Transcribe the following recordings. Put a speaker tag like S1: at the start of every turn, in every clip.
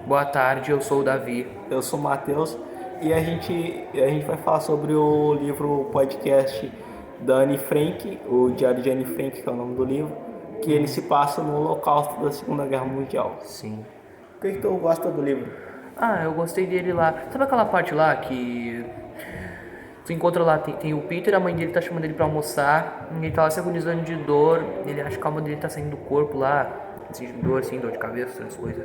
S1: Boa tarde, eu sou o Davi.
S2: Eu sou o Matheus e a gente vai falar sobre o livro podcast da Anne Frank, o Diário de Anne Frank, que é o nome do livro, que ele se passa no Holocausto da Segunda Guerra Mundial.
S1: Sim.
S2: O que tu gosta do livro?
S1: Ah, eu gostei dele lá. Sabe aquela parte lá que tu encontra lá, tem o Peter, a mãe dele tá chamando ele pra almoçar, e ele tá lá se agonizando de dor, ele acha que a alma dele tá saindo do corpo lá, assim, de dor, assim, dor de cabeça, essas coisas.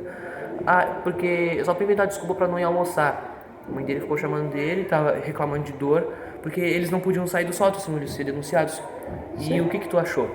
S1: Ah, porque só pra inventar desculpa pra não ir almoçar. A mãe dele ficou chamando dele, tava reclamando de dor, porque eles não podiam sair do sótão, senão eles iam ser denunciados. E o
S2: Sim.
S1: que tu achou?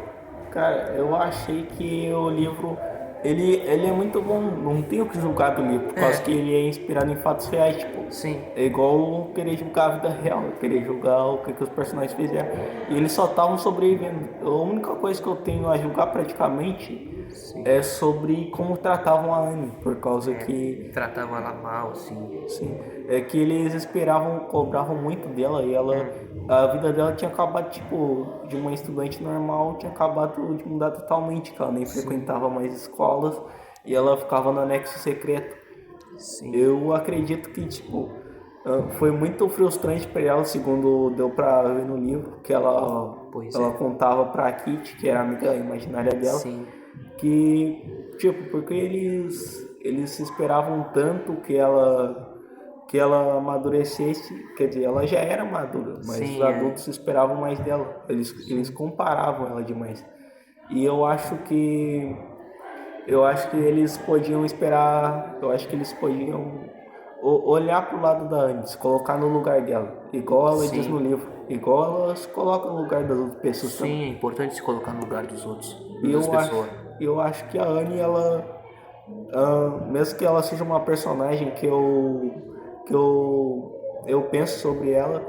S2: Cara, eu achei que o livro ele é muito bom, não tenho o que julgar do livro, por causa que
S1: É,
S2: ele é inspirado em fatos reais, tipo,
S1: sim,
S2: é igual querer julgar a vida real, querer julgar o que os personagens fizeram. E eles só estavam sobrevivendo. A única coisa que eu tenho a julgar praticamente
S1: sim.
S2: é sobre como tratavam a Anne, por causa
S1: É,
S2: que
S1: tratava ela mal, assim.
S2: sim, é que eles esperavam, cobravam muito dela e a vida dela tinha acabado, tipo, de uma estudante normal, tinha acabado de mudar totalmente, que ela nem
S1: Sim,
S2: frequentava mais escolas e ela ficava no anexo secreto.
S1: sim.
S2: Eu acredito que, tipo, foi muito frustrante para ela, segundo deu pra ver no livro, que
S1: Pois
S2: ela
S1: é.
S2: contava pra Kitty, que era a amiga imaginária dela,
S1: Sim,
S2: que, tipo, porque eles se esperavam tanto que ela amadurecesse, quer dizer, ela já era madura, mas os
S1: sim,
S2: adultos
S1: é.
S2: esperavam mais dela, eles
S1: Sim,
S2: comparavam ela demais. E eu acho que eles podiam esperar, eu acho que eles podiam olhar pro lado da Anne, se colocar no lugar dela, igual ela diz no
S1: sim.
S2: livro, igual ela se coloca no lugar das outras pessoas
S1: Sim,
S2: também.
S1: é importante se colocar no lugar dos outros,
S2: E
S1: das
S2: eu acho,
S1: pessoas.
S2: eu acho que a Anne, mesmo que ela seja uma personagem que eu penso sobre ela,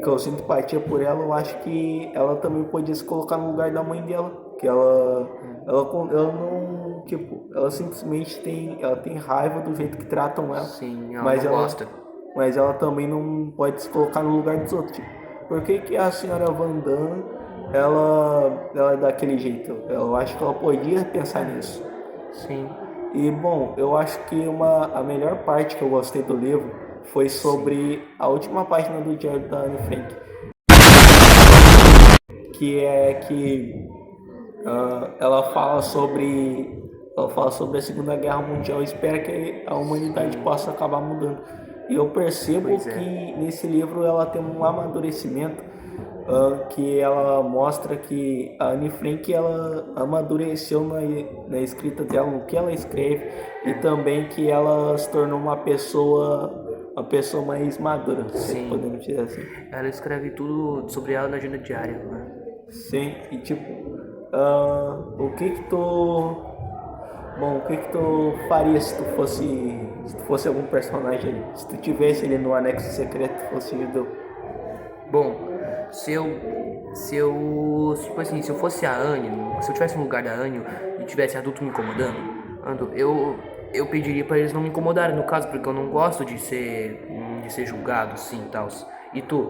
S2: que eu sinto empatia por ela, eu acho que ela também podia se colocar no lugar da mãe dela, que ela não, tipo, ela simplesmente ela tem raiva do jeito que tratam ela,
S1: Sim, ela
S2: mas
S1: não
S2: ela,
S1: gosta.
S2: mas ela também não pode se colocar no lugar dos outros. Tipo, por que que a senhora Van Damme, ela é daquele jeito? Eu acho que ela podia pensar nisso.
S1: Sim,
S2: E bom, eu acho que a melhor parte que eu gostei do livro foi
S1: sim,
S2: sobre a última página do diário da Anne Frank, que é que ela fala sobre a Segunda Guerra Mundial e espera que a humanidade
S1: sim.
S2: possa acabar mudando. E eu percebo
S1: Pois é.
S2: que nesse livro ela tem um amadurecimento, que ela mostra que a Anne Frank ela amadureceu na escrita dela, no que ela escreve, e também que ela se tornou uma pessoa mais madura, se
S1: Sim.
S2: podemos dizer assim.
S1: Ela escreve tudo sobre ela na agenda diária, né?
S2: Sim, e tipo, o que que tu Bom, o que que tu faria se tu fosse algum personagem ali? Se tu tivesse ele no anexo secreto, fosse judeu.
S1: Bom, tipo assim, se eu fosse a Anne, se eu tivesse no lugar da Anne e tivesse adulto me incomodando, eu pediria pra eles não me incomodarem, no caso, porque eu não gosto de ser julgado, assim, e tal. E tu?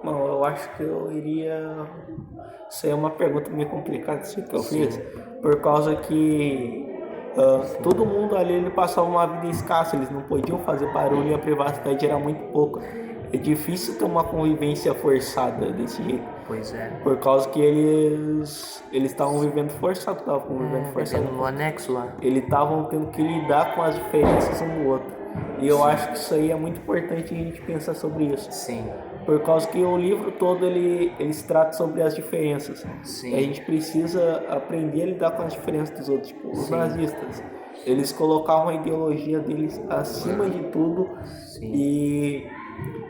S2: Bom, eu acho que eu iria. Isso aí é uma pergunta meio complicada assim, que eu fiz,
S1: Sim,
S2: por causa que todo mundo ali ele passava uma vida escassa, eles não podiam fazer barulho e a privacidade era muito pouca. É difícil ter uma convivência forçada desse jeito.
S1: pois é.
S2: Por causa que eles estavam vivendo forçado, estavam convivendo
S1: É,
S2: forçado.
S1: vivendo no anexo lá.
S2: Eles estavam tendo que lidar com as diferenças um do outro. E eu
S1: Sim,
S2: acho que isso aí é muito importante a gente pensar sobre isso.
S1: sim,
S2: Por causa que o livro todo ele se trata sobre as diferenças. E a
S1: sim,
S2: gente precisa aprender a lidar com as diferenças dos outros. Tipo, os
S1: sim,
S2: nazistas, eles colocavam a ideologia deles acima de tudo
S1: sim,
S2: e,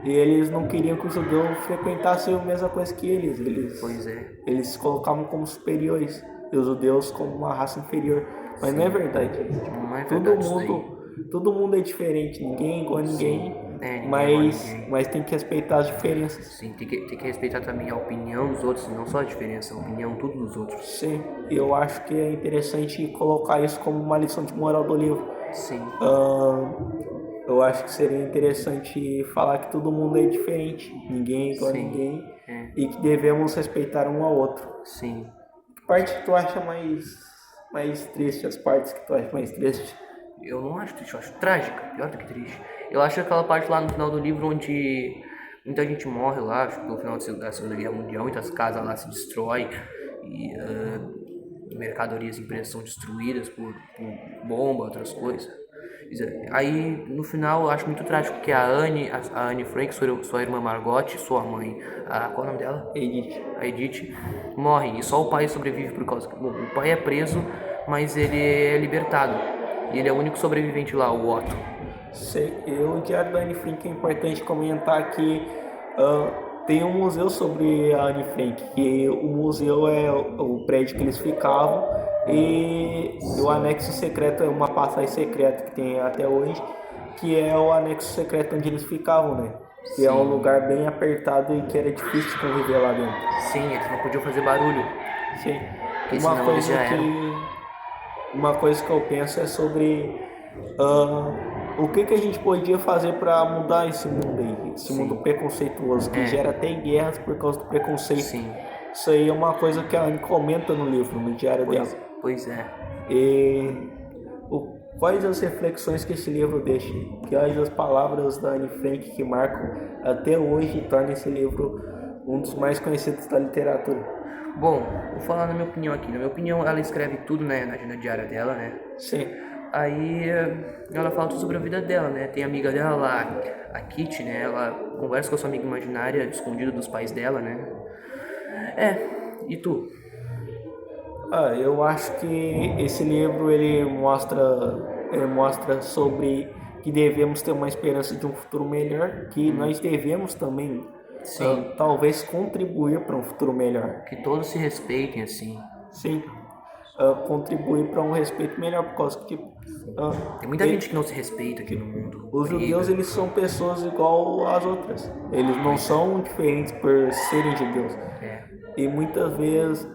S2: e eles não queriam que o judeu frequentasse a mesma coisa que eles.
S1: pois
S2: Eles,
S1: é,
S2: eles se colocavam como superiores e os judeus como uma raça inferior. Mas não é
S1: sim.
S2: verdade.
S1: Não é
S2: Todo
S1: verdade isso daí.
S2: mundo, todo mundo é diferente, ninguém é igual a
S1: Sim,
S2: ninguém,
S1: ninguém é igual a
S2: mas
S1: ninguém.
S2: tem que respeitar as diferenças.
S1: Sim, tem que respeitar também a opinião dos outros, não só a diferença, a opinião tudo dos outros.
S2: Sim, eu acho que é interessante colocar isso como uma lição de moral do livro.
S1: Sim,
S2: Eu acho que seria interessante falar que todo mundo é diferente, ninguém é igual a
S1: sim,
S2: ninguém
S1: é,
S2: e que devemos respeitar um ao outro.
S1: sim.
S2: Que parte que tu acha mais triste? As partes que tu acha mais triste?
S1: Eu não acho triste, eu acho trágica, pior do que triste. Eu acho aquela parte lá no final do livro onde muita gente morre lá, acho que no final da Segunda Guerra Mundial, muitas casas lá se destroem e mercadorias e empresas são destruídas por bomba, outras coisas. Aí no final eu acho muito trágico que a Anne Frank, sua irmã Margot, sua mãe, qual é o nome dela?
S2: Edith.
S1: A Edith, morre e só o pai sobrevive por causa que o pai é preso, mas ele é libertado. E ele é o único sobrevivente lá, o Otto.
S2: O Diário da Anne Frank é importante comentar que tem um museu sobre a Anne Frank, que o museu é o prédio que eles ficavam e o anexo secreto é uma passagem secreta que tem até hoje, que é o anexo secreto onde eles ficavam, né? Que é um lugar bem apertado e que era difícil de conviver lá dentro.
S1: Sim, eles não podiam fazer barulho.
S2: Sim.
S1: Porque senão eles já eram.
S2: Uma coisa que eu penso é sobre o que a gente podia fazer para mudar esse mundo aí, esse mundo preconceituoso que gera até guerras por causa do preconceito.
S1: Sim.
S2: Isso aí é uma coisa que a Anne comenta no livro, no diário dela.
S1: Pois é.
S2: E quais as reflexões que esse livro deixa? Quais as palavras da Anne Frank que marcam até hoje e tornam esse livro um dos mais conhecidos da literatura?
S1: Bom, vou falar na minha opinião aqui. Na minha opinião, ela escreve tudo, né, na agenda diária dela, né?
S2: Sim.
S1: Aí ela fala tudo sobre a vida dela, né? Tem a amiga dela lá, a Kitty, né? Ela conversa com a sua amiga imaginária, escondida dos pais dela, né? E tu?
S2: Eu acho que esse livro ele mostra sobre que devemos ter uma esperança de um futuro melhor, que nós devemos também talvez contribuir para um futuro melhor.
S1: Que todos se respeitem, assim.
S2: Sim. Contribuir para um respeito melhor, por causa que
S1: tem muita gente que não se respeita aqui no mundo.
S2: Os judeus, eles são pessoas igual às outras. Eles não são diferentes por serem judeus. E muitas vezes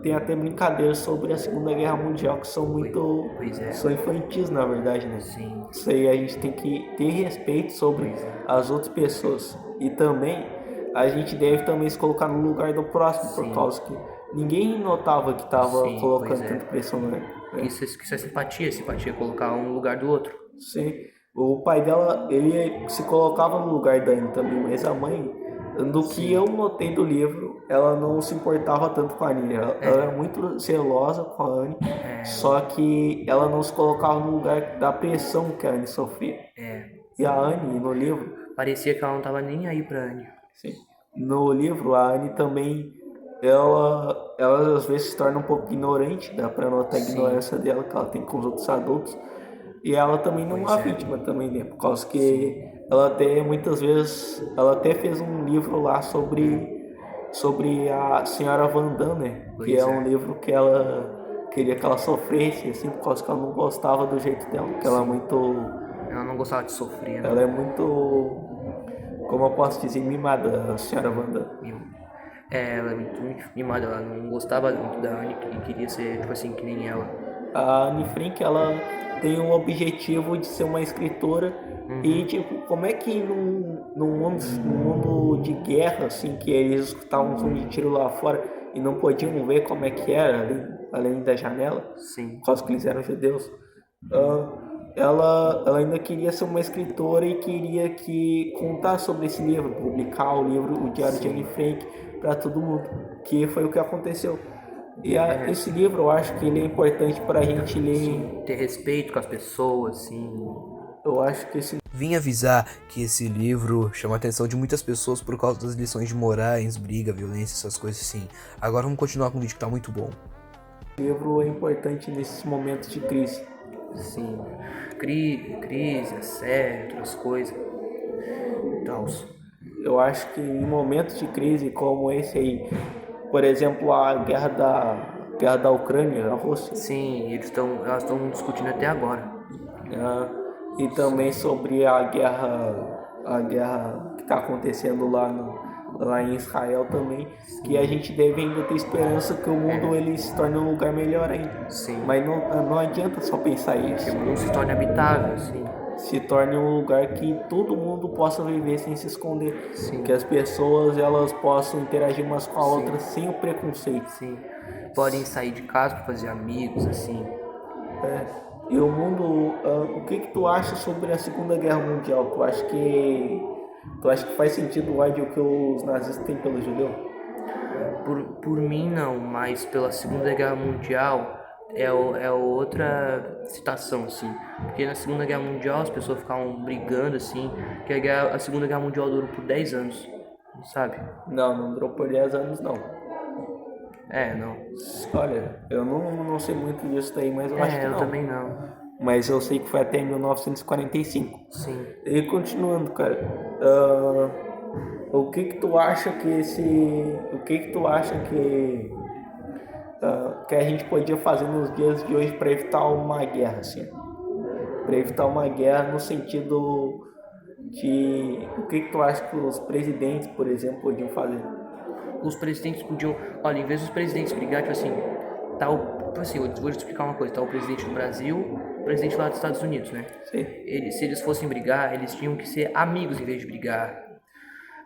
S2: tem até brincadeiras sobre a Segunda Guerra Mundial que são muito são infantis, na verdade, né?
S1: Sim.
S2: Isso aí a gente tem que ter respeito sobre as outras pessoas. E também a gente deve também se colocar no lugar do próximo, por causa que ninguém notava que estava colocando tanta pressão, né?
S1: Isso é simpatia é colocar um no lugar do outro.
S2: Sim. O pai dela, ele se colocava no lugar da Anne também, mas a mãe, do que eu notei do livro, ela não se importava tanto com a Anne. Ela era muito zelosa com a Anne, só que ela não se colocava no lugar da pressão que a Anne sofria. E a Anne, no livro...
S1: parecia que ela não estava nem aí pra Anne.
S2: Sim. No livro, a Anne também... Ela às vezes se torna um pouco ignorante, dá pra notar a ignorância dela que ela tem com os outros adultos. E ela também não é uma vítima também, né? Por causa que ela até muitas vezes, ela até fez um livro lá sobre a senhora Van Damme, né? Que é um livro que ela queria que ela sofresse, assim, por causa que ela não gostava do jeito dela, que ela é muito...
S1: Ela não gostava de sofrer, né?
S2: Ela é muito, como eu posso dizer, mimada, a senhora Van Damme.
S1: Ela é muito mimada, ela não gostava muito da Anne e queria ser, tipo assim, que nem ela.
S2: A Anne Frank, ela tem o objetivo de ser uma escritora e, tipo, como é que num mundo de guerra, assim, que eles escutavam um som de tiro lá fora e não podiam ver como é que era, além da janela, por causa que eles eram judeus, ela ainda queria ser uma escritora e queria contar sobre esse livro, publicar o livro, o Diário de Anne Frank, para todo mundo, que foi o que aconteceu. E esse livro, eu acho que ele é importante para a gente ler.
S1: Ter respeito com as pessoas, assim.
S2: Eu acho que esse...
S3: Vim avisar que esse livro chama a atenção de muitas pessoas por causa das lições de morais, briga, violência, essas coisas assim. Agora vamos continuar com o vídeo que tá muito bom.
S2: O livro é importante nesses momentos de crise.
S1: Sim. Crise, assédio, outras coisas. Então,
S2: eu acho que em momentos de crise como esse aí, por exemplo, a guerra da Ucrânia, a Rússia.
S1: Sim, elas estão discutindo até agora.
S2: E também sobre a guerra que está acontecendo lá em Israel também, que a gente deve ainda ter esperança que o mundo ele se torne um lugar melhor ainda.
S1: Sim.
S2: Mas não adianta só pensar isso.
S1: Que o mundo se torne habitável, sim.
S2: Se torne um lugar que todo mundo possa viver sem se esconder.
S1: Sim.
S2: Que as pessoas elas possam interagir umas com a outra sem o preconceito.
S1: Sim. Podem sair de casa para fazer amigos, assim.
S2: E o mundo, o que tu acha sobre a Segunda Guerra Mundial? Tu acha que faz sentido o ódio que os nazistas têm pelo judeu?
S1: Por mim não, mas pela Segunda Guerra Mundial é outra citação, assim. Porque na Segunda Guerra Mundial as pessoas ficavam brigando, assim, que a Segunda Guerra Mundial durou por 10 anos, sabe?
S2: Não durou por 10 anos, não.
S1: Não.
S2: Olha, eu não sei muito disso daí, mas eu acho que
S1: Eu
S2: não.
S1: também não.
S2: Mas eu sei que foi até 1945.
S1: Sim.
S2: E continuando, cara, o que tu acha que a gente podia fazer nos dias de hoje para evitar uma guerra, assim? Para evitar uma guerra no sentido de o que tu acha que os presidentes, por exemplo, podiam fazer?
S1: Os presidentes podiam... Olha, em vez dos presidentes brigar, tipo assim, vou te explicar uma coisa, tá o presidente do Brasil, o presidente lá dos Estados Unidos, né?
S2: Sim.
S1: Se eles fossem brigar, eles tinham que ser amigos em vez de brigar.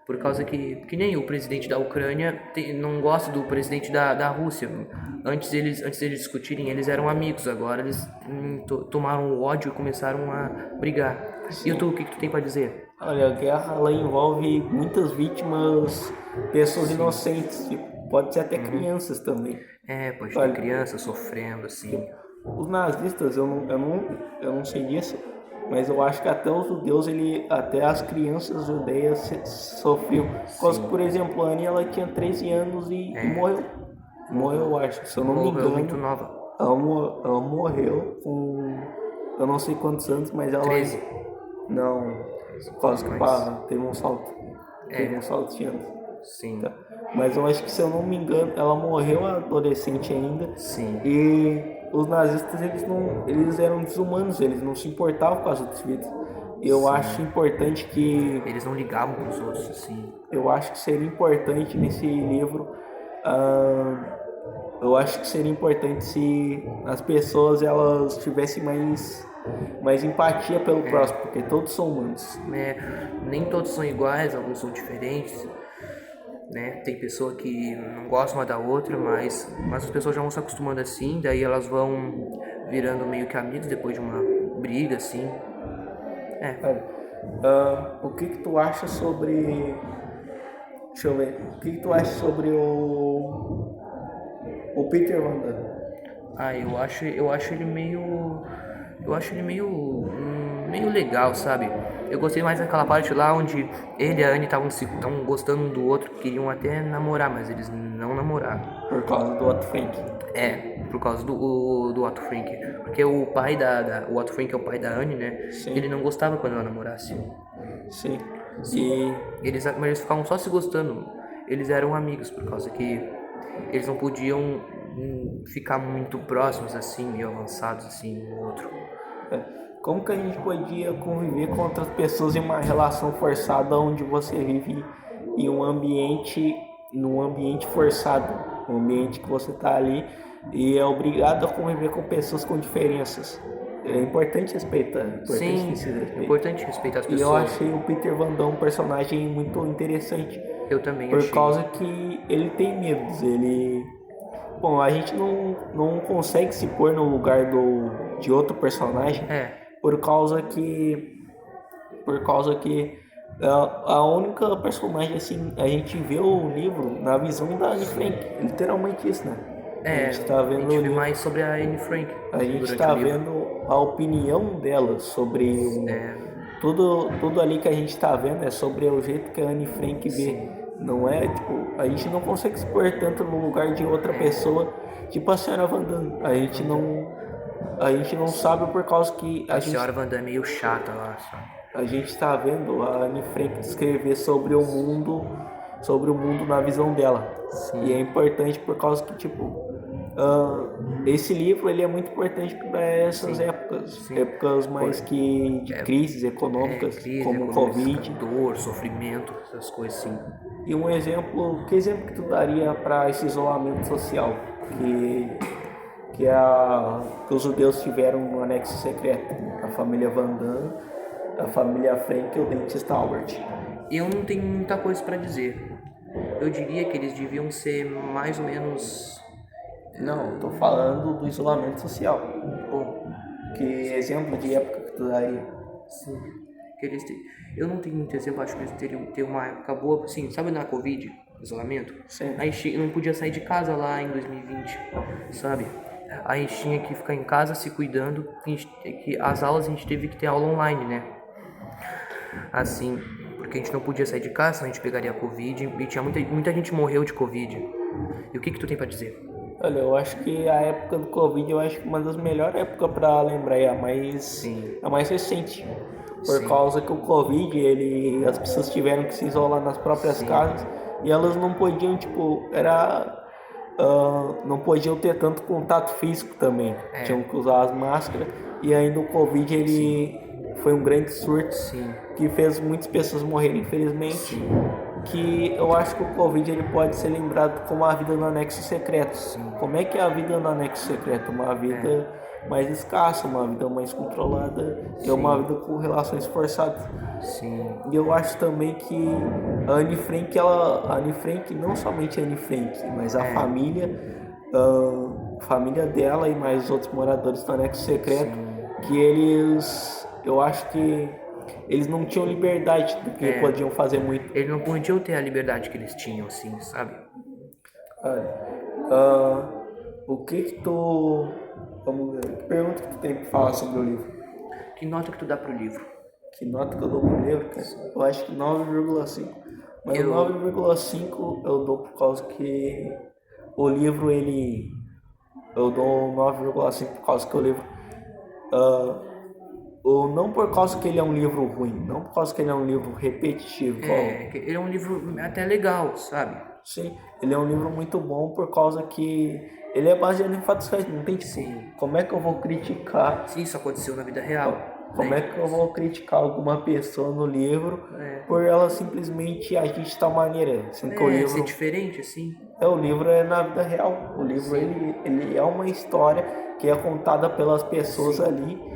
S1: Por causa que nem o presidente da Ucrânia não gosta do presidente da Rússia. Antes deles discutirem, eles eram amigos. Agora eles tomaram o ódio e começaram a brigar.
S2: Sim.
S1: E tu, o que tu tem pra dizer?
S2: Olha, a guerra ela envolve muitas vítimas, pessoas inocentes, tipo, pode ser até crianças também.
S1: Pode ter crianças sofrendo, assim.
S2: Os nazistas, eu não sei disso, mas eu acho que até os judeus, até as crianças judeias sofriam. Por exemplo, a Anne, ela tinha 13 anos e morreu. Morreu, eu acho, se eu não me engano.
S1: Muito nova.
S2: Ela morreu com, eu não sei quantos anos, mas ela...
S1: 13.
S2: Não, teve um salto. Teve um salto de anos.
S1: Sim.
S2: Tá. Mas eu acho que, se eu não me engano, ela morreu adolescente ainda.
S1: Sim.
S2: E os nazistas, eles eram desumanos, eles não se importavam com as outras vidas. Eu acho importante que...
S1: Eles não ligavam pros outros, assim.
S2: Eu acho que seria importante nesse livro... eu acho que seria importante se as pessoas elas tivessem mais empatia pelo próximo, porque todos são humanos.
S1: Nem todos são iguais, alguns são diferentes. Né? Tem pessoa que não gosta uma da outra, mas as pessoas já vão se acostumando assim, daí elas vão virando meio que amigos depois de uma briga, assim.
S2: O que tu acha sobre... Deixa eu ver. O que tu acha sobre o Peter Van Damme?
S1: Eu acho ele meio... meio legal, sabe? Eu gostei mais daquela parte lá onde ele e a Anne estavam gostando um do outro, queriam até namorar, mas eles não namoraram.
S2: Por causa do Otto Frank.
S1: Por causa do Otto Frank. Porque o pai o Otto Frank é o pai da Anne, né?
S2: Sim.
S1: Ele não gostava quando ela namorasse.
S2: Sim.
S1: Mas eles ficavam só se gostando. Eles eram amigos, por causa que eles não podiam ficar muito próximos, assim, meio avançados, assim, um no outro.
S2: Como que a gente podia conviver com outras pessoas em uma relação forçada onde você vive em num ambiente forçado, um ambiente que você está ali e é obrigado a conviver com pessoas com diferenças? É importante respeitar.
S1: Sim, é importante respeitar as pessoas.
S2: E eu achei o Peter Van Damme um personagem muito interessante.
S1: Eu também achei.
S2: Por causa que ele tem medos, Bom, a gente não consegue se pôr no lugar de outro personagem. Por causa que a única personagem, assim, a gente vê o livro na visão da Anne Frank, literalmente isso, né?
S1: A gente vê mais sobre a Anne Frank.
S2: A gente está vendo a opinião dela sobre tudo ali que a gente está vendo é sobre o jeito que a Anne Frank vê.
S1: Sim.
S2: Não é, tipo, a gente não consegue se pôr tanto no lugar de outra pessoa, tipo a senhora Van Damme. A gente não sabe por causa que
S1: a senhora Van Damme é meio chata lá, sabe?
S2: A gente está vendo a Anne Frank descrever sobre o mundo na visão dela.
S1: Sim.
S2: E é importante por causa que, tipo, esse livro ele é muito importante para essas épocas mais que de crises econômicas, como o Covid,
S1: dor, sofrimento, essas coisas assim.
S2: E que exemplo que tu daria para esse isolamento social que os judeus tiveram no anexo secreto, a família Van Damme, a família Frank e o dentista Albert?
S1: Eu não tenho muita coisa para dizer. Eu diria que eles deviam ser mais ou menos...
S2: Não, tô falando do isolamento social. Que exemplo de época que que tu daria?
S1: Sim. Que eu não tenho muito exemplo, acho que eles teriam ter uma época boa, assim, sabe na Covid, isolamento?
S2: Sim.
S1: A gente não podia sair de casa lá em 2020, sabe? A gente tinha que ficar em casa se cuidando, que as aulas a gente teve que ter aula online, né? Assim, porque a gente não podia sair de casa, senão a gente pegaria a Covid, e tinha muita gente morreu de Covid. E o que tu tem pra dizer?
S2: Olha, eu acho que a época do Covid, eu acho que uma das melhores épocas para lembrar é
S1: Sim.
S2: a mais recente. Por
S1: Sim.
S2: causa que o Covid, as pessoas tiveram que se isolar nas próprias
S1: Sim.
S2: casas e elas não podiam, não podiam ter tanto contato físico também. Tinham que usar as máscaras e ainda o Covid, ele foi um grande surto
S1: Sim.
S2: que fez muitas pessoas morrerem, infelizmente. Que eu acho que o Covid ele pode ser lembrado como a vida no anexo secreto. Como é que é a vida no anexo secreto? Uma vida mais escassa, uma vida mais controlada e uma vida com relações forçadas.
S1: Sim.
S2: E eu acho também que a Anne Frank, não somente a Anne Frank, mas a família dela e mais outros moradores do anexo secreto, eu acho que eles não tinham liberdade do que podiam fazer muito.
S1: Eles não podiam ter a liberdade que eles tinham, assim, sabe?
S2: O que tu... Vamos ver, que pergunta que tu tem pra falar sobre o livro?
S1: Que nota que tu dá pro livro?
S2: Que nota que eu dou pro livro, cara? Eu acho que 9,5. Mas
S1: Eu-
S2: 9,5 eu dou por causa que o livro, ele... Eu dou 9,5 por causa que o livro... ou não por causa que ele é um livro ruim, não por causa que ele é um livro repetitivo.
S1: Ele é um livro até legal, sabe?
S2: Sim, ele é um livro muito bom por causa que ele é baseado em fatos reais. Não tem tipo, como é que eu vou criticar?
S1: Sim, isso aconteceu na vida real.
S2: Como é que eu vou criticar alguma pessoa no livro por ela simplesmente agir de tal maneira? Assim, que o livro,
S1: ser diferente, assim.
S2: o livro é na vida real. O livro ele é uma história que é contada pelas pessoas ali.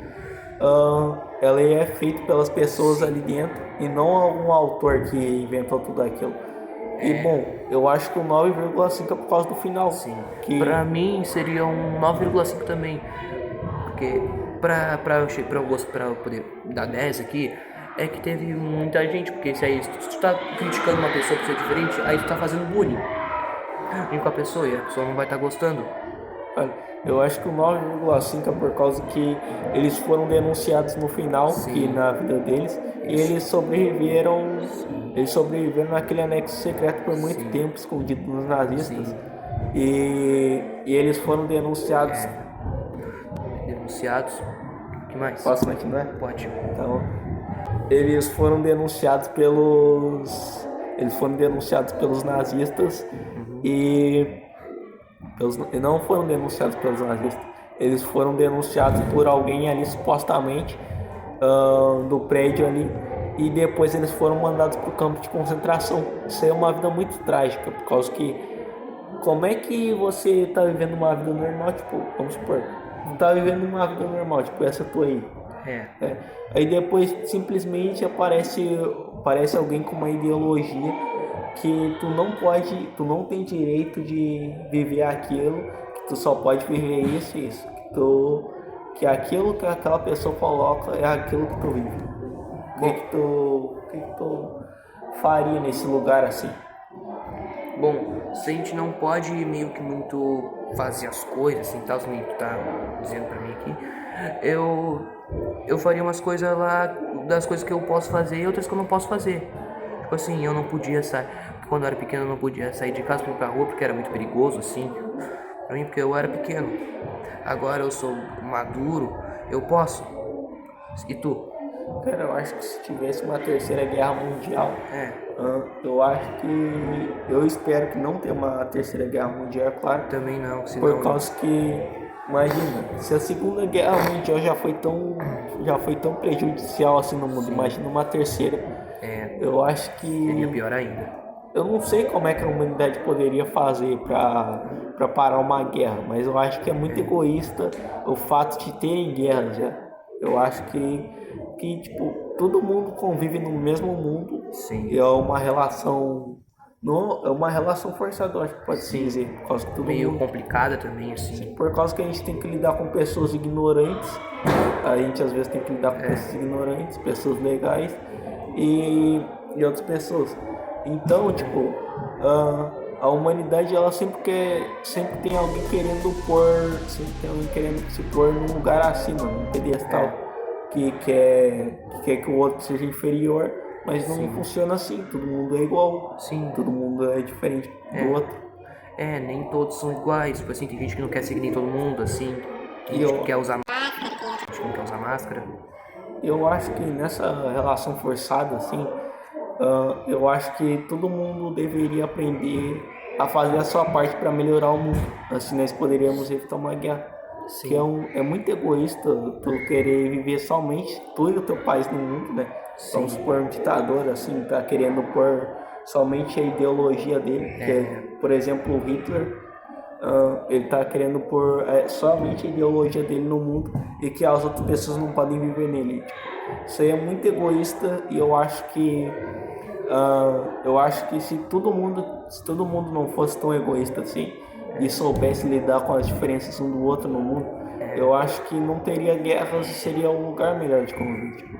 S2: Ela é feita pelas pessoas ali dentro e não algum autor que inventou tudo aquilo. E bom, eu acho que o 9,5 é por causa do final. Que
S1: Pra mim seria um 9,5 também. Porque pra eu poder dar 10 aqui, é que teve muita gente. Porque se aí, se tu tá criticando uma pessoa por ser diferente, aí tu tá fazendo bullying com a pessoa e a pessoa não vai estar gostando.
S2: olha, eu acho que o 9,5 é por causa que eles foram denunciados no final, que na vida deles, e eles sobreviveram naquele anexo secreto por muito tempo, escondido nos nazistas. E eles foram denunciados.
S1: Denunciados. O que mais?
S2: Posso continuar?
S1: Pode.
S2: Então, eles foram denunciados pelos nazistas e não foram denunciados pelos nazistas. Eles foram denunciados por alguém ali supostamente do prédio ali e depois eles foram mandados para o campo de concentração. Isso é uma vida muito trágica, por causa que como é que você tá vivendo uma vida normal, tipo, vamos supor, tu tá vivendo uma vida normal, tipo essa tua aí. Aí depois simplesmente aparece alguém com uma ideologia que tu não tem direito de viver aquilo, que tu só pode viver isso e isso, que aquilo que aquela pessoa coloca é aquilo que tu vive. O que tu faria nesse lugar assim?
S1: Bom, se a gente não pode meio que muito fazer as coisas assim, tal, como tu tá dizendo pra mim aqui, eu faria umas coisas lá, das coisas que eu posso fazer e outras que eu não posso fazer. Tipo assim, eu não podia sair, quando eu era pequeno eu não podia sair de casa pra ir pra rua porque era muito perigoso, assim, pra mim, porque eu era pequeno. Agora eu sou maduro, eu posso. E tu?
S2: Cara, eu acho que se tivesse uma terceira guerra mundial, eu espero que não tenha uma terceira guerra mundial, é claro.
S1: Também não, senão...
S2: Por causa que, imagina, se a segunda guerra mundial já foi tão prejudicial assim no mundo, imagina uma terceira. Eu acho que...
S1: Seria pior ainda.
S2: Eu não sei como é que a humanidade poderia fazer para parar uma guerra, mas eu acho que é muito egoísta o fato de terem guerras, já. Eu acho que tipo, todo mundo convive no mesmo mundo.
S1: Sim.
S2: E é uma relação... Não, é uma relação forçada, acho que pode se dizer. Por causa que todo
S1: Meio
S2: mundo...
S1: complicada também, assim.
S2: Por causa que a gente tem que lidar com pessoas ignorantes A gente às vezes tem que lidar com pessoas ignorantes, pessoas legais e outras pessoas. Então, tipo, a humanidade ela sempre tem alguém sempre tem alguém querendo se pôr num lugar acima, num pedestal, que quer que o outro seja inferior, mas não funciona assim, todo mundo é igual,
S1: Sim.
S2: todo mundo é diferente do outro.
S1: Nem todos são iguais. Tipo assim, tem gente que não quer seguir nem todo mundo, assim. Tem
S2: E
S1: gente
S2: eu-
S1: que quer usar máscara, tem gente que não quer usar máscara.
S2: Eu acho que nessa relação forçada, assim, eu acho que todo mundo deveria aprender a fazer a sua parte para melhorar o mundo. Assim nós poderíamos evitar uma guerra.
S1: Sim.
S2: Que é muito egoísta tu querer viver somente tu e o teu país no mundo, né?
S1: Sim.
S2: Vamos supor um ditador, assim, tá querendo pôr somente a ideologia dele, que é, por exemplo, o Hitler. Ele tá querendo pôr somente a ideologia dele no mundo e que as outras pessoas não podem viver nele. Tipo, isso aí é muito egoísta e eu acho que se todo mundo não fosse tão egoísta assim e soubesse lidar com as diferenças um do outro no mundo, eu acho que não teria guerras e seria um lugar melhor de conviver. Tipo,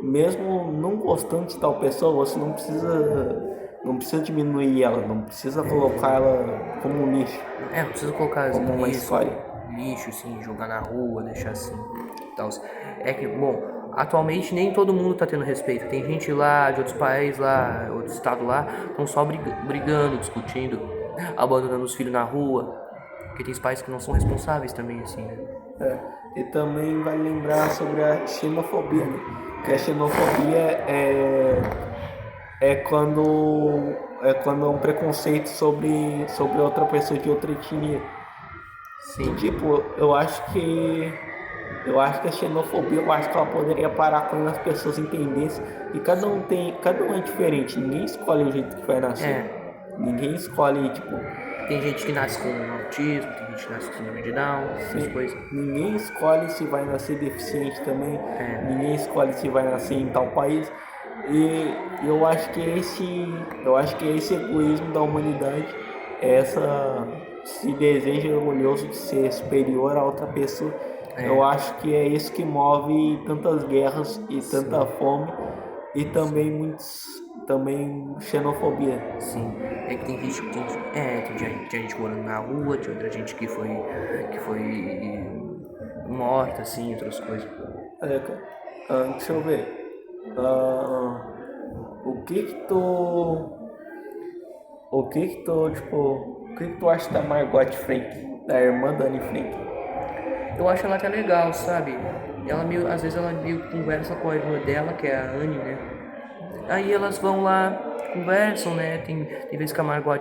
S2: mesmo não gostando de tal pessoa, você não precisa diminuir ela, não precisa colocar ela como um lixo.
S1: Não precisa colocar
S2: Como uma
S1: isso,
S2: escolha.
S1: lixo, assim, jogar na rua, deixar assim, tal. É que, bom, atualmente nem todo mundo tá tendo respeito. Tem gente lá de outros países lá, outro estado lá, estão só brigando, discutindo, abandonando os filhos na rua. Porque tem pais que não são responsáveis também, assim, né?
S2: E também vai lembrar sobre a xenofobia, né? Que a xenofobia é quando é um preconceito sobre outra pessoa de outra etnia. E
S1: Sim.
S2: tipo, eu acho que a xenofobia, eu acho que ela poderia parar quando as pessoas entendessem e cada um é diferente, ninguém escolhe o jeito que vai nascer. Ninguém escolhe, tipo,
S1: Tem gente que nasce com autismo, tem gente que nasce com síndrome de Down, essas coisas.
S2: ninguém escolhe se vai nascer deficiente também, ninguém escolhe se vai nascer em tal país. E eu acho que esse egoísmo da humanidade, esse desejo orgulhoso de ser superior a outra pessoa, eu acho que é isso que move tantas guerras e tanta fome e também xenofobia.
S1: Sim, é que tem gente que tinha gente morando na rua, tinha outra gente que foi morta, assim, outras coisas.
S2: Cara, deixa eu ver. Ah, o que que tu. O que que tu acha da Margot Frank? Da irmã da Anne Frank?
S1: Eu acho ela até legal, sabe? Às vezes ela meio que conversa com a irmã dela, que é a Anne, né? Aí elas vão lá, conversam, né? Tem vezes que a Margot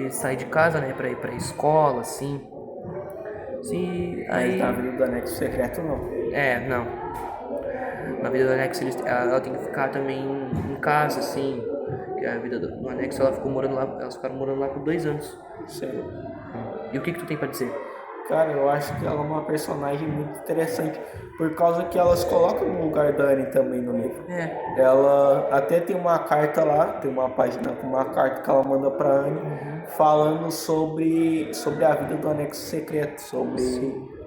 S1: sai de casa, né, pra ir pra escola, assim. Sim,
S2: Mas
S1: aí.
S2: na vida do Anexo Secreto não.
S1: Não. Na vida do Anexo ela tem que ficar também em casa, assim. Porque a vida do Anexo elas ficaram morando lá por 2 anos.
S2: Sei.
S1: E o que tu tem pra dizer?
S2: Cara, eu acho que ela é uma personagem muito interessante, por causa que elas colocam no lugar da Anne também no livro. Ela até tem uma carta lá, tem uma página com uma carta que ela manda pra Anne, falando sobre a vida do Anexo Secreto,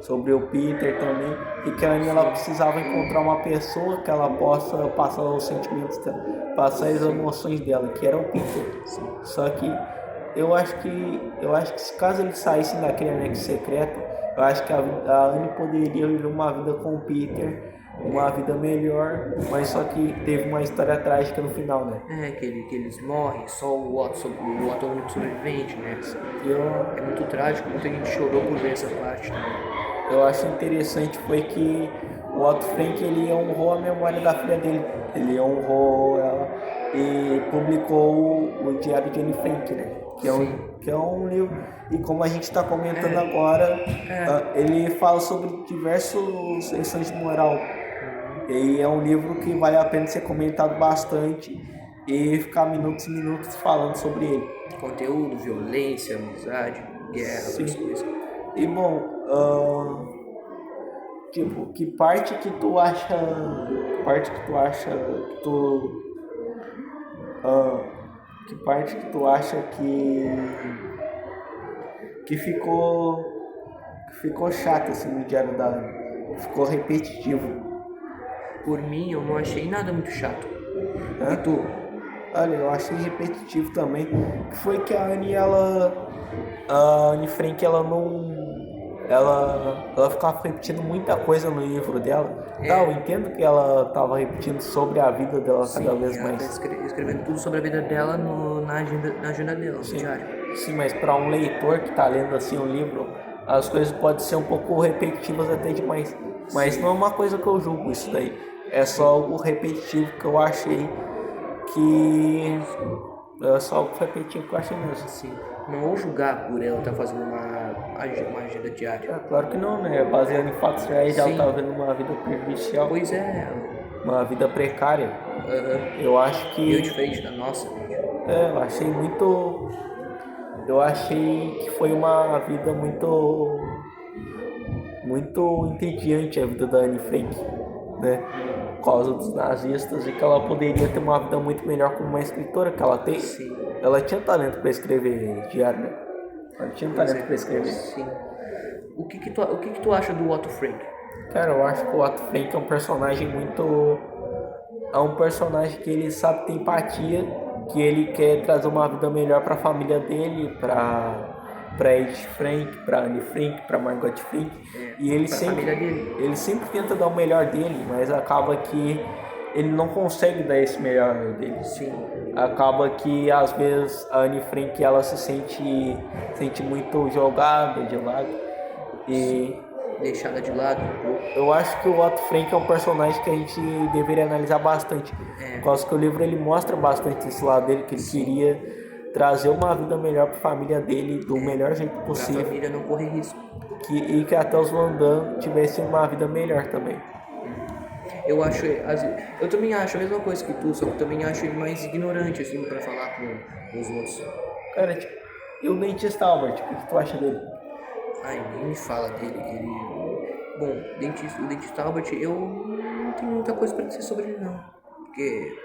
S2: sobre o Peter também, e que a Anne ela precisava encontrar uma pessoa que ela possa passar os sentimentos dela, passar as emoções dela, que era o Peter. Só que eu acho que se caso eles saíssem daquele anexo secreto, eu acho que a Anne poderia viver uma vida com o Peter, uma vida melhor, mas só que teve uma história trágica no final, né?
S1: Que eles morrem, só o Otto, o Otto é o único sobrevivente, né?
S2: Eu,
S1: É muito trágico, muita gente chorou por ver essa parte também.
S2: eu acho interessante foi que o Otto Frank ele honrou a memória da filha dele, ele honrou ela e publicou o Diário de Anne Frank, né? Que é um livro, e como a gente está comentando agora, ele fala sobre diversas lições de moral. E é um livro que vale a pena ser comentado bastante e ficar minutos e minutos falando sobre ele.
S1: Conteúdo, violência, amizade, guerra, essas coisas.
S2: E bom, tipo, que parte que tu acha que parte que tu acha que ficou chato assim no Diário da Anne? ficou repetitivo.
S1: Por mim, eu não achei nada muito chato.
S2: Hã?
S1: E tu?
S2: Olha, eu achei repetitivo também. Que foi que a Anne Frank, ela não. Ela ficava repetindo muita coisa no livro dela. Tá, eu entendo que ela tava repetindo sobre a vida dela cada vez
S1: ela tá
S2: mais.
S1: escrevendo tudo sobre a vida dela na agenda dela, no diário.
S2: Sim, mas para um leitor que tá lendo assim um livro, as coisas podem ser um pouco repetitivas até demais. Mas não é uma coisa que eu julgo isso daí. É só algo repetitivo que eu achei que. É só algo repetitivo que eu achei mesmo.
S1: Sim. Não vou julgar por ela estar fazendo uma agenda diária.
S2: É, claro que não, né? Baseado em fatos reais, ela
S1: Sim.
S2: tá vendo uma vida prejudicial,
S1: Pois é,
S2: uma vida precária. Eu acho
S1: meio
S2: que.
S1: diferente da nossa.
S2: Eu achei muito. Eu achei que foi uma vida muito entediante a vida da Anne Frank, né? Por causa dos nazistas e que ela poderia ter uma vida muito melhor como uma escritora que ela tem.
S1: Sim.
S2: Ela tinha talento para escrever diário, né? Ela tinha talento para escrever.
S1: Sim. O que que tu acha do Otto Frank?
S2: Cara, eu acho que o Otto Frank é um personagem muito. É um personagem que ele sabe ter empatia, que ele quer trazer uma vida melhor para a família dele, para Edith Frank, para Anne Frank, para Margot Frank. E ele
S1: pra
S2: sempre,
S1: família dele.
S2: ele sempre tenta dar o melhor dele, mas acaba que ele não consegue dar esse melhor dele.
S1: Sim.
S2: Acaba que às vezes a Anne Frank ela se sente muito jogada de lado. E
S1: Deixada de lado um pouco.
S2: eu acho que o Otto Frank é um personagem que a gente deveria analisar bastante. Por causa que o livro ele mostra bastante esse lado dele, que ele queria trazer uma vida melhor para a família dele do melhor jeito
S1: Pra
S2: possível.
S1: família não correr risco.
S2: E que até os Van Damme tivessem uma vida melhor também.
S1: Eu também acho a mesma coisa que tu, só que eu também acho ele mais ignorante, assim, pra falar com os outros.
S2: Cara, tipo, e o dentista Albert, o que tu acha dele?
S1: Ai, nem me fala dele. Bom, o dentista Albert, eu não tenho muita coisa pra dizer sobre ele, não. Porque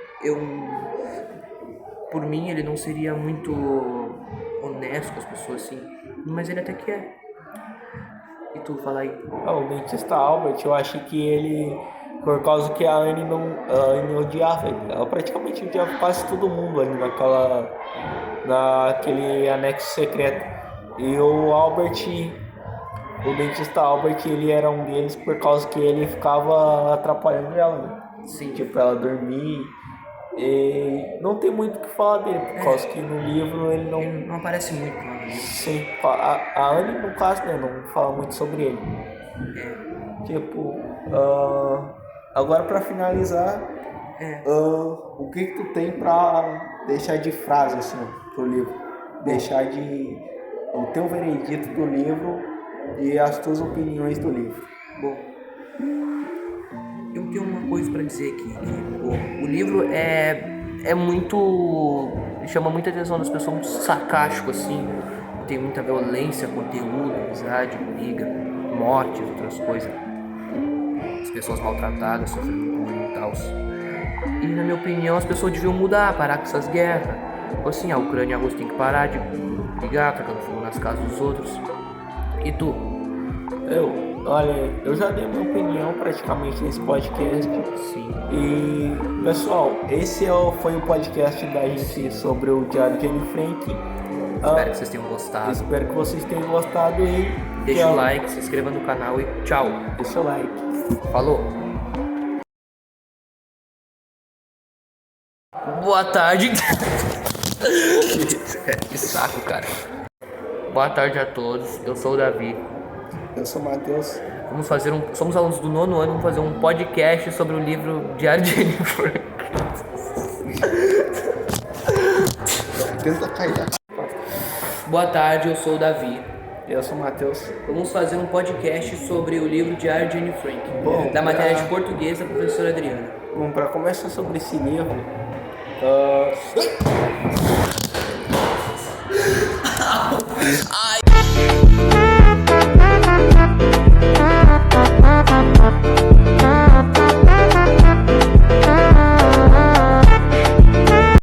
S1: por mim, ele não seria muito honesto com as pessoas, assim. Mas ele até que é. E tu, fala aí.
S2: O dentista Albert, eu acho que ele, por causa que a Anne odiava ele, ela praticamente odiava quase todo mundo ali naquele anexo secreto. E o dentista Albert, ele era um deles por causa que ele ficava atrapalhando ela, né?
S1: Sim.
S2: Tipo, ela dormir. E não tem muito o que falar dele, por causa que no livro ele não.
S1: Ele não aparece muito no livro.
S2: Sim, a Anne, no caso, né, não fala muito sobre ele. Tipo, agora pra finalizar, o que tu tem pra deixar de frase assim pro livro? Deixar de o teu veredito do livro e as tuas opiniões do livro.
S1: Bom, eu tenho uma coisa pra dizer aqui. O livro é muito... chama muita atenção das pessoas, muito sarcástico, assim. Tem muita violência, conteúdo, amizade, briga, morte, outras coisas. As pessoas maltratadas, sofrendo bullying e tal. E na minha opinião, as pessoas deviam mudar, parar com essas guerras. Assim, a Ucrânia e a Rússia tem que parar de brigar, tacando fogo nas casas dos outros. E tu?
S2: Eu já dei minha opinião praticamente nesse podcast.
S1: Sim.
S2: E pessoal, esse foi o podcast da gente sobre o Diário de Anne Frank.
S1: Espero que vocês tenham gostado.
S2: Espero que vocês tenham gostado e
S1: Deixa o like, se inscreva no canal e tchau.
S2: Deixa o like.
S1: Falou. Boa tarde. Que saco, cara. Boa tarde a todos. Eu sou o Davi.
S2: Eu sou o Matheus.
S1: Somos alunos do 9º ano, vamos fazer um podcast sobre o livro Diário de Anne Frank.
S2: Tenta cair.
S1: Boa tarde, eu sou o Davi.
S2: Eu sou o Matheus.
S1: Vamos fazer um podcast sobre o livro Diário de Anne Frank,
S2: Bom,
S1: da matéria de português da professora Adriana.
S2: Bom, para começar sobre esse livro,